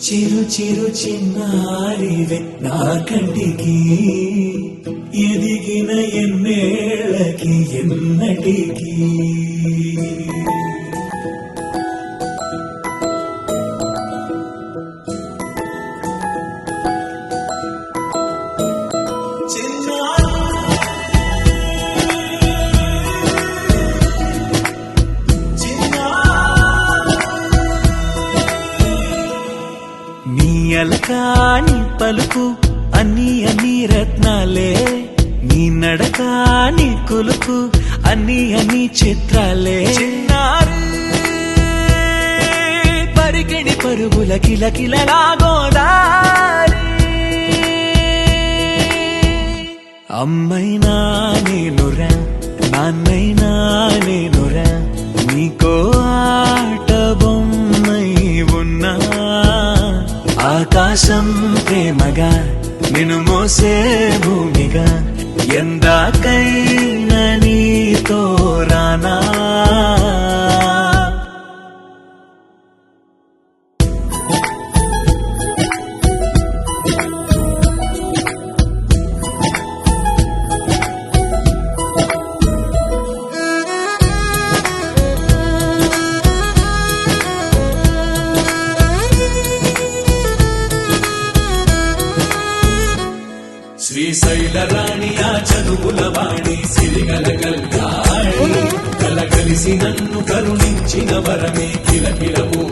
చిరు చిరు చిన్నారివే నా కంటికి ఎదిగిన ఎన్నేళ్ళకి ఎన్నటికి అలకాని పలుకు అన్ని అన్ని రత్నాలే నీ నడక నీ కులుకు అన్ని అన్ని చిత్రాలే చిన్నారు పరికిణి పరుగుల కిలకిలలాగోదారి అమ్మైనా నేనురా నాన్నైనా నేనురా నీకో ఆట బొమ్మై ఉన్నా ఆకాశం ప్రేమగా నిన్ను మోసే భూమిగా ఎందాకైనా నీతో రానా శ్రీశైల రాణి ఆ చదువుల వాణి సిరిగల కళ్యాణి కలగలిసి నన్ను కరుణించిన వరమే కిలకిలవు